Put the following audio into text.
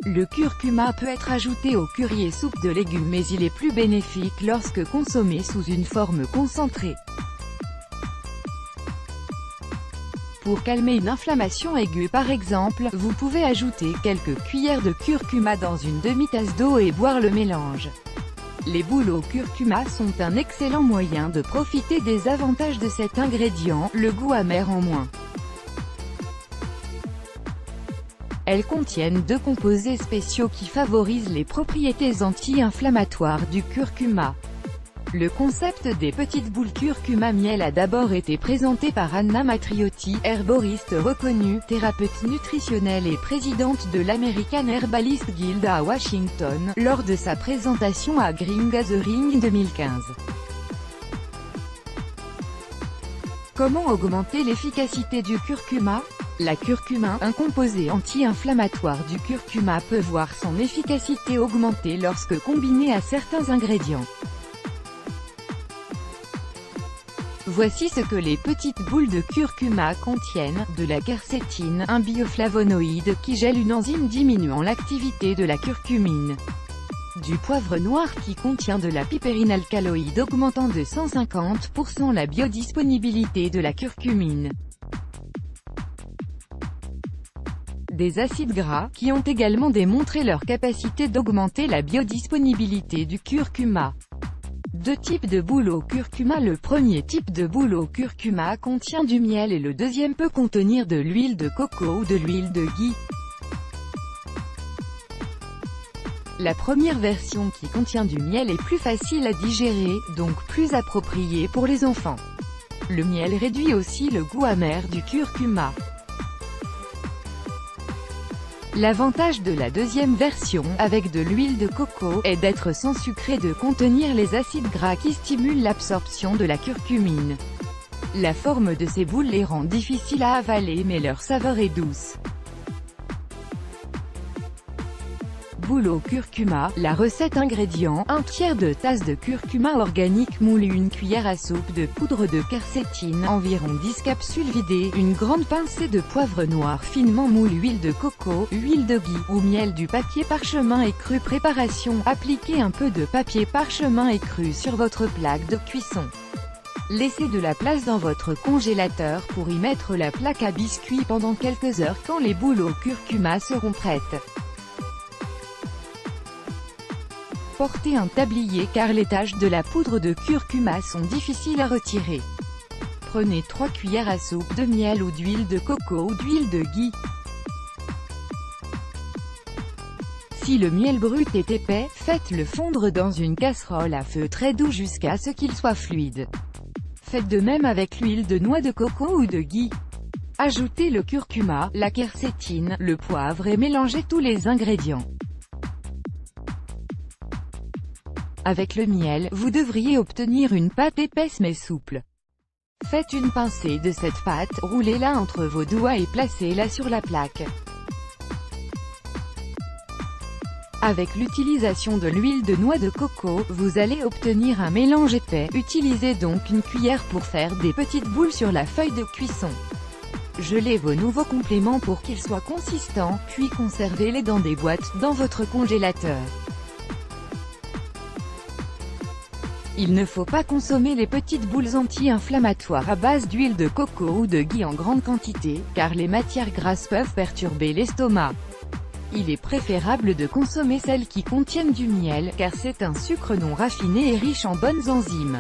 Le curcuma peut être ajouté au curry et soupe de légumes mais il est plus bénéfique lorsque consommé sous une forme concentrée. Pour calmer une inflammation aiguë par exemple, vous pouvez ajouter quelques cuillères de curcuma dans une demi-tasse d'eau et boire le mélange. Les boules au curcuma sont un excellent moyen de profiter des avantages de cet ingrédient, le goût amer en moins. Elles contiennent 2 composés spéciaux qui favorisent les propriétés anti-inflammatoires du curcuma. Le concept des petites boules curcuma miel a d'abord été présenté par Anna Matriotti, herboriste reconnue, thérapeute nutritionnelle et présidente de l'American Herbalist Guild à Washington, lors de sa présentation à Green Gathering 2015. Comment augmenter l'efficacité du curcuma? La curcuma, un composé anti-inflammatoire du curcuma, peut voir son efficacité augmenter lorsque combiné à certains ingrédients. Voici ce que les petites boules de curcuma contiennent: de la quercétine, un bioflavonoïde qui gèle une enzyme diminuant l'activité de la curcumine. Du poivre noir qui contient de la piperinalcaloïde augmentant de 150% la biodisponibilité de la curcumine. Des acides gras, qui ont également démontré leur capacité d'augmenter la biodisponibilité du curcuma. 2 types de boules au curcuma. Le premier type de boule au curcuma contient du miel et le deuxième peut contenir de l'huile de coco ou de l'huile de ghee. La première version qui contient du miel est plus facile à digérer, donc plus appropriée pour les enfants. Le miel réduit aussi le goût amer du curcuma. L'avantage de la deuxième version, avec de l'huile de coco, est d'être sans sucre et de contenir les acides gras qui stimulent l'absorption de la curcumine. La forme de ces boules les rend difficiles à avaler mais leur saveur est douce. Boule au curcuma, la recette ingrédients: 1/3 de tasse de curcuma organique moulu, 1 cuillère à soupe de poudre de quercétine, environ 10 capsules vidées, une grande pincée de poivre noir finement moulu, huile de coco, huile de ghee, ou miel, du papier parchemin écru. Préparation: appliquez un peu de papier parchemin écru sur votre plaque de cuisson. Laissez de la place dans votre congélateur pour y mettre la plaque à biscuits pendant quelques heures. Quand les boules au curcuma seront prêtes, portez un tablier car les taches de la poudre de curcuma sont difficiles à retirer. Prenez 3 cuillères à soupe de miel ou d'huile de coco ou d'huile de ghee. Si le miel brut est épais, faites-le fondre dans une casserole à feu très doux jusqu'à ce qu'il soit fluide. Faites de même avec l'huile de noix de coco ou de ghee. Ajoutez le curcuma, la quercétine, le poivre et mélangez tous les ingrédients. Avec le miel, vous devriez obtenir une pâte épaisse mais souple. Faites une pincée de cette pâte, roulez-la entre vos doigts et placez-la sur la plaque. Avec l'utilisation de l'huile de noix de coco, vous allez obtenir un mélange épais. Utilisez donc une cuillère pour faire des petites boules sur la feuille de cuisson. Gelez vos nouveaux compléments pour qu'ils soient consistants, puis conservez-les dans des boîtes, dans votre congélateur. Il ne faut pas consommer les petites boules anti-inflammatoires à base d'huile de coco ou de ghee en grande quantité, car les matières grasses peuvent perturber l'estomac. Il est préférable de consommer celles qui contiennent du miel, car c'est un sucre non raffiné et riche en bonnes enzymes.